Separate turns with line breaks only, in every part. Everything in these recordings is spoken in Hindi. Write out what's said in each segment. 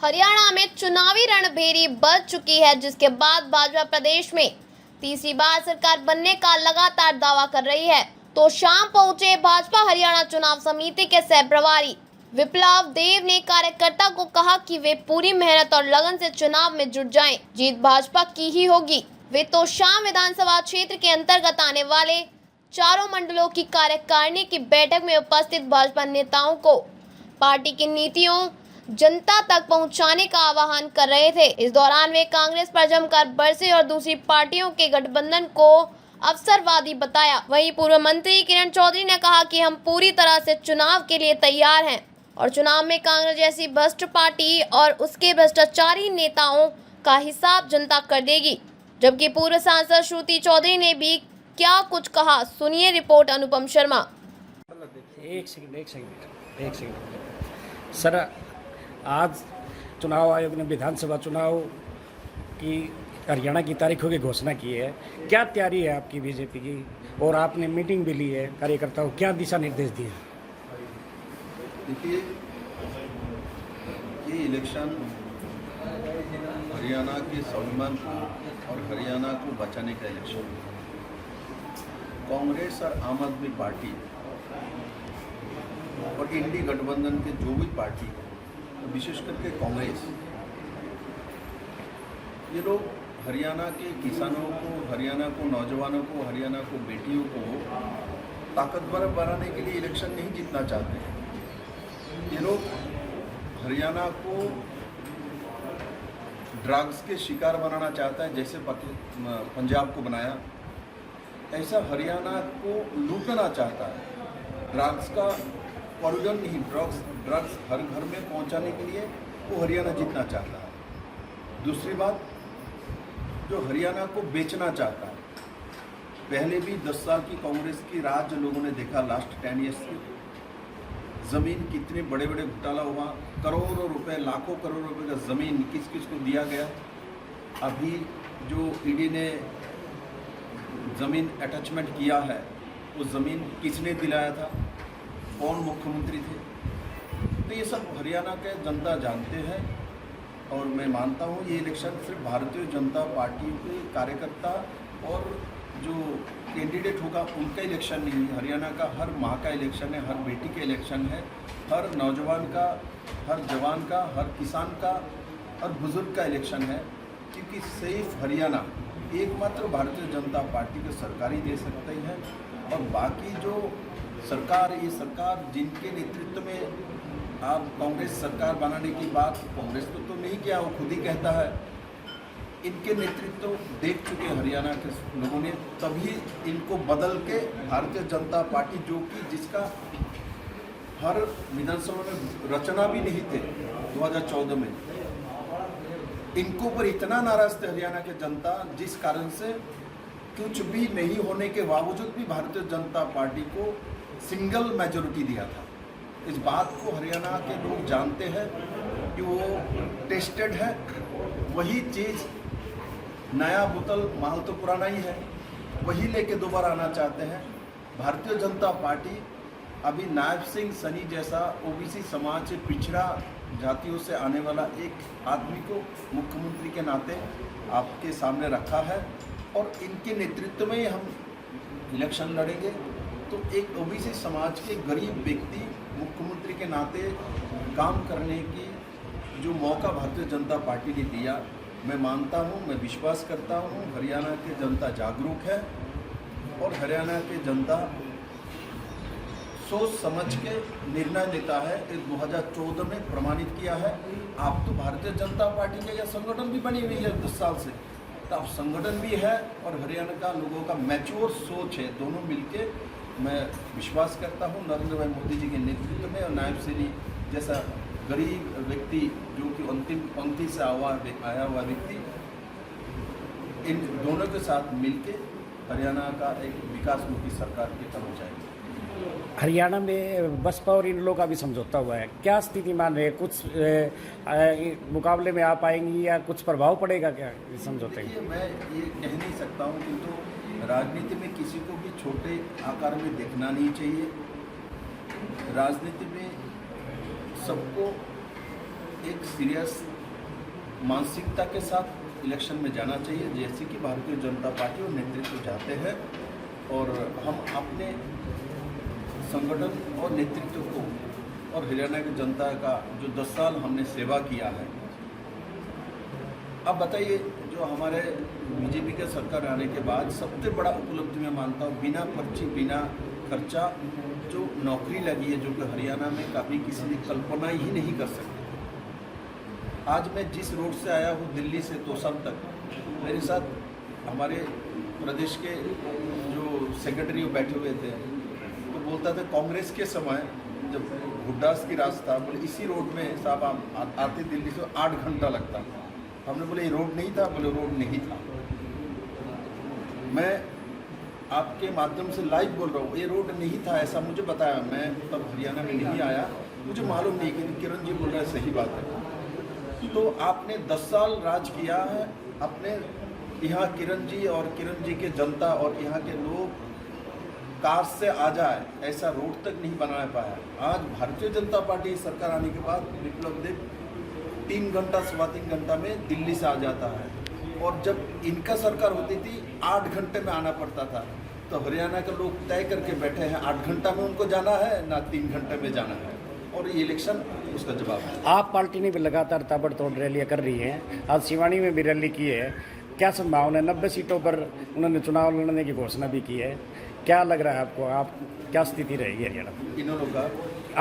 हरियाणा में चुनावी रणभेरी बढ़ चुकी है, जिसके बाद भाजपा प्रदेश में तीसरी बार सरकार बनने का लगातार दावा कर रही है। तो शाम पहुंचे भाजपा हरियाणा चुनाव समिति के सह प्रभारी विप्लव देव ने कार्यकर्ता को कहा कि वे पूरी मेहनत और लगन से चुनाव में जुट जाएं। जीत भाजपा की ही होगी। वे तो शाम विधानसभा क्षेत्र के अंतर्गत आने वाले चारों मंडलों की कार्यकारिणी की बैठक में उपस्थित भाजपा नेताओं को पार्टी की नीतियों जनता तक पहुंचाने का आह्वान कर रहे थे। इस दौरान वे कांग्रेस पर जमकर बरसे और दूसरी पार्टियों के गठबंधन को अवसरवादी बताया। वहीं पूर्व मंत्री किरण चौधरी ने कहा कि हम पूरी तरह से चुनाव के लिए तैयार हैं और चुनाव में कांग्रेस जैसी भ्रष्ट पार्टी और उसके भ्रष्टाचारी नेताओं का हिसाब जनता कर देगी। जबकि पूर्व सांसद श्रुति चौधरी ने भी क्या कुछ कहा, सुनिए रिपोर्ट अनुपम शर्मा।
एक सेकंड सर, आज चुनाव आयोग ने विधानसभा चुनाव की हरियाणा की तारीखों की घोषणा की है। क्या तैयारी है आपकी बीजेपी की, और आपने मीटिंग भी ली है कार्यकर्ताओं को, क्या दिशा निर्देश दिए?
देखिए, ये इलेक्शन हरियाणा के स्वाभिमान को और हरियाणा को बचाने का इलेक्शन। कांग्रेस और आम आदमी पार्टी और इंडी गठबंधन के जो भी पार्टी, विशेष करके कांग्रेस, ये लोग हरियाणा के किसानों को, हरियाणा को नौजवानों को, हरियाणा को बेटियों को ताकतवर बनाने के लिए इलेक्शन नहीं जीतना चाहते हैं। ये लोग हरियाणा को ड्रग्स के शिकार बनाना चाहता है, जैसे पंजाब को बनाया, ऐसा हरियाणा को लूटना चाहता है। ड्रग्स का पॉल्यूशन नहीं, ड्रग्स हर घर में पहुंचाने के लिए वो हरियाणा जीतना चाहता है। दूसरी बात, जो हरियाणा को बेचना चाहता है, पहले भी 10 साल की कांग्रेस की राज लोगों ने देखा, लास्ट 10 ईयर्स की ज़मीन कितने बड़े बड़े घोटाला हुआ, करोड़ों रुपए, लाखों करोड़ रुपए का ज़मीन किस किस को दिया गया। अभी जो ईडी ने ज़मीन अटैचमेंट किया है, वो ज़मीन किसने दिलाया था, कौन मुख्यमंत्री थे, तो ये सब हरियाणा के जनता जानते हैं। और मैं मानता हूँ ये इलेक्शन सिर्फ भारतीय जनता पार्टी के कार्यकर्ता और जो कैंडिडेट होगा उनका इलेक्शन नहीं है। हरियाणा का हर माँ का इलेक्शन है, हर बेटी का इलेक्शन है, हर नौजवान का, हर जवान का, हर किसान का, हर बुजुर्ग का इलेक्शन है। क्योंकि सिर्फ हरियाणा एकमात्र भारतीय जनता पार्टी को सरकार ही दे सकती है। और बाकी जो सरकार, ये सरकार जिनके नेतृत्व में आप कांग्रेस सरकार बनाने की बात कांग्रेस तो नहीं किया, वो खुद ही कहता है, इनके नेतृत्व देख चुके हरियाणा के लोगों ने, तभी इनको बदल के भारतीय जनता पार्टी, जो कि जिसका हर विधानसभा में रचना भी नहीं थे 2014 में, इनको पर इतना नाराज थे हरियाणा के जनता, जिस कारण से कुछ भी नहीं होने के बावजूद भी भारतीय जनता पार्टी को सिंगल मेजॉरिटी दिया था। इस बात को हरियाणा के लोग जानते हैं कि वो टेस्टेड है। वही चीज़, नया बोतल माल तो पुराना ही है, वही लेके दोबारा आना चाहते हैं। भारतीय जनता पार्टी अभी नायब सिंह सनी जैसा ओबीसी समाज से पिछड़ा जातियों से आने वाला एक आदमी को मुख्यमंत्री के नाते आपके सामने रखा है, और इनके नेतृत्व में हम इलेक्शन लड़ेंगे। तो एक ओबीसी समाज के गरीब व्यक्ति मुख्यमंत्री के नाते काम करने की जो मौका भारतीय जनता पार्टी ने दिया, मैं मानता हूँ, मैं विश्वास करता हूँ हरियाणा की जनता जागरूक है और हरियाणा की जनता सोच समझ के निर्णय लेता है। 2014 में प्रमाणित किया है। आप तो भारतीय जनता पार्टी के या संगठन भी बनी हुई है 10 साल से, तो आप संगठन भी है और हरियाणा का लोगों का मैच्योर सोच है। दोनों मिलके मैं विश्वास करता हूँ नरेंद्र भाई मोदी जी के नेतृत्व में, और नायब सिंह जैसा गरीब व्यक्ति जो कि अंतिम पंक्ति से आया हुआ व्यक्ति, इन दोनों के साथ मिलके हरियाणा का एक विकासमुखी सरकार की तरफ जाएगी।
हरियाणा में बसपा और इन लोगों का भी समझौता हुआ है, क्या स्थिति मान रहे हैं? कुछ मुकाबले में आ पाएंगी या कुछ प्रभाव पड़ेगा क्या इस समझौते का?
मैं ये कह नहीं सकता हूँ, किंतु राजनीति में किसी को भी छोटे आकार में देखना नहीं चाहिए। राजनीति में सबको एक सीरियस मानसिकता के साथ इलेक्शन में जाना चाहिए, जैसे कि भारतीय जनता पार्टी और नेतृत्व चाहते हैं। और हम अपने संगठन और नेतृत्व को और हरियाणा की जनता का जो 10 साल हमने सेवा किया है, अब बताइए, जो हमारे बीजेपी के सरकार आने के बाद सबसे बड़ा उपलब्धि मैं मानता हूँ, बिना पर्ची बिना खर्चा जो नौकरी लगी है, जो कि हरियाणा में कभी किसी ने कल्पना ही नहीं कर सकते। आज मैं जिस रोड से आया हूँ दिल्ली से तोसम तक, मेरे साथ हमारे प्रदेश के जो सेक्रेटरी बैठे हुए थे, तो बोलता था कांग्रेस के समय जब हुड्डास की रास्ता, बोले इसी रोड में साहब आप आते दिल्ली से 8 घंटा लगता। हमने बोले ये रोड नहीं था, बोले रोड नहीं था। मैं आपके माध्यम से लाइव बोल रहा हूँ, ये रोड नहीं था ऐसा मुझे बताया। मैं तब हरियाणा में नहीं आया, मुझे मालूम नहीं, कि किरण जी बोल रहे हैं सही बात है। तो आपने 10 साल राज किया है, अपने यहाँ किरण जी और किरण जी के जनता और यहाँ के लोग कार से आ जाए ऐसा रोड तक नहीं बना पाया। आज भारतीय जनता पार्टी सरकार आने के बाद विप्लव देव 3 घंटा 3.25 घंटा में दिल्ली से आ जाता है, और जब इनका सरकार होती थी 8 घंटे में आना पड़ता था। तो हरियाणा के लोग तय करके बैठे हैं 8 घंटा में उनको जाना है ना 3 घंटे में जाना है, और ये इलेक्शन उसका जवाब है।
आप पार्टी ने भी लगातार ताबड़तोड़ रैलियाँ कर रही हैं, आज सिवानी में भी रैली की है, क्या संभावना है? 90 सीटों पर उन्होंने चुनाव लड़ने की घोषणा भी की है, क्या लग रहा है आपको? आप क्या स्थिति रहेगी हरियाणा में?
इन लोगों का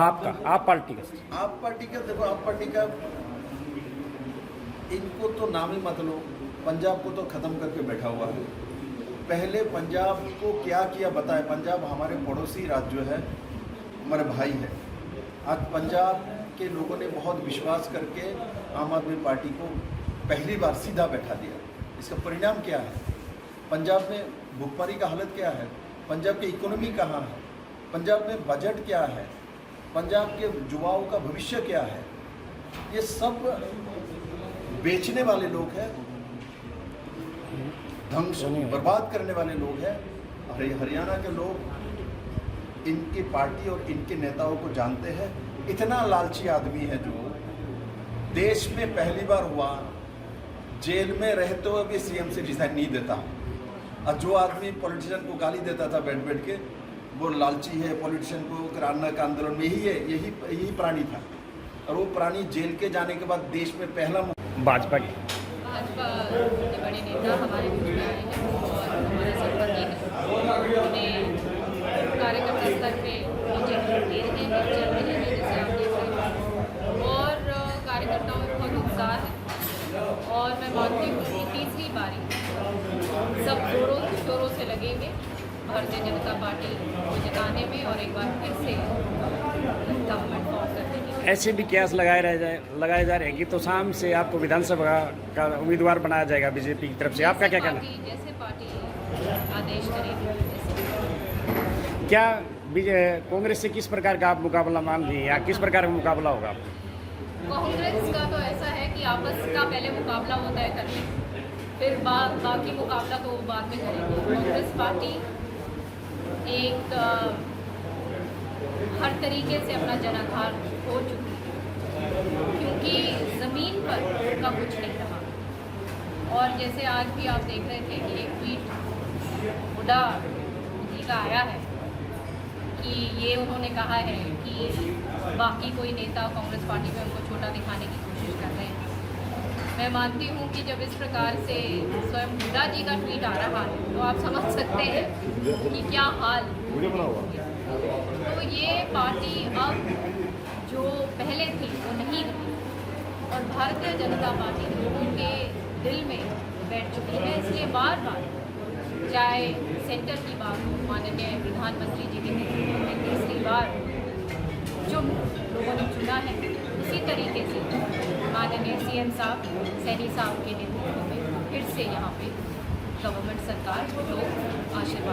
आपका, आप पार्टी का?
आप पार्टी का देखो, आप पार्टी का इनको तो नाम ही मत लो, पंजाब को तो ख़त्म करके बैठा हुआ है। पहले पंजाब को क्या किया बताए। पंजाब हमारे पड़ोसी राज्य है, हमारे भाई है। आज पंजाब के लोगों ने बहुत विश्वास करके आम आदमी पार्टी को पहली बार सीधा बैठा दिया। इसका परिणाम क्या है? पंजाब में भुखमरी का हालत क्या है? पंजाब की इकोनॉमी कहाँ है? पंजाब में बजट क्या है? पंजाब के युवाओं का भविष्य क्या है? ये सब बेचने वाले लोग हैं, ध्वंस बर्बाद करने वाले लोग हैं। हरियाणा के लोग इनकी पार्टी और इनके नेताओं को जानते हैं। इतना लालची आदमी है जो देश में पहली बार हुआ, जेल में रहते हुए भी सीएम से रिजाइन नहीं देता। और जो आदमी पॉलिटिशियन को गाली देता था बैठ बैठ के, वो लालची है, पॉलिटिशियन को कराना का आंदोलन में यही प्राणी था। और वो प्राणी जेल के जाने के बाद देश में पहला
भाजपा के
बड़े नेता हमारे बीच में आए हैं और हमारे संपर्क हैं। उन्हें कार्यकर्ता स्तर पे मीटिंग दे रहे हैं, चल रही है जैसे आप देख रहे हैं, और कार्यकर्ताओं में बहुत उत्साह है। और मैं मानती हूँ कि तीसरी बारी सब जोरों शोरों से लगेंगे भारतीय जनता पार्टी को जिताने में, और एक बार फिर से गवर्नमेंट फॉर्म करने की।
ऐसे भी कयास लगाए जा रहे हैं कि तो शाम से आपको विधानसभा का उम्मीदवार बनाया जाएगा बीजेपी की तरफ से, आपका क्या कहना है?
जैसे पार्टी आदेश करेगी वैसे।
क्या कांग्रेस से किस प्रकार का आप मुकाबला मान रही हैं, या किस प्रकार का मुकाबला होगा?
कांग्रेस का तो ऐसा है कि आपस का पहले मुकाबला होता है कर लें, फिर बाकी मुकाबला तो बाद में करेंगे। कांग्रेस पार्टी एक हर तरीके से अपना जनाधार हो चुकी है, क्योंकि ज़मीन पर उनका कुछ नहीं रहा। और जैसे आज भी आप देख रहे थे कि एक ट्वीट हुड्डा जी का आया है कि ये उन्होंने कहा है कि बाकी कोई नेता कांग्रेस पार्टी में उनको छोटा दिखाने की कोशिश कर रहे हैं। मैं मानती हूँ कि जब इस प्रकार से स्वयं हुड्डा जी का ट्वीट आ रहा है तो आप समझ सकते हैं कि क्या हाल। तो ये पार्टी अब जो पहले थी वो नहीं रही, और भारतीय जनता पार्टी लोगों के दिल में बैठ चुकी है। इसलिए बार बार चाहे सेंटर की बात हो, माननीय प्रधानमंत्री जी के नेतृत्व में तीसरी बार जो लोगों ने चुना है, उसी तरीके से माननीय सीएम साहब, सैनी साहब के नेतृत्व में फिर से यहाँ पे गवर्नमेंट सरकार लोग आशीर्वाद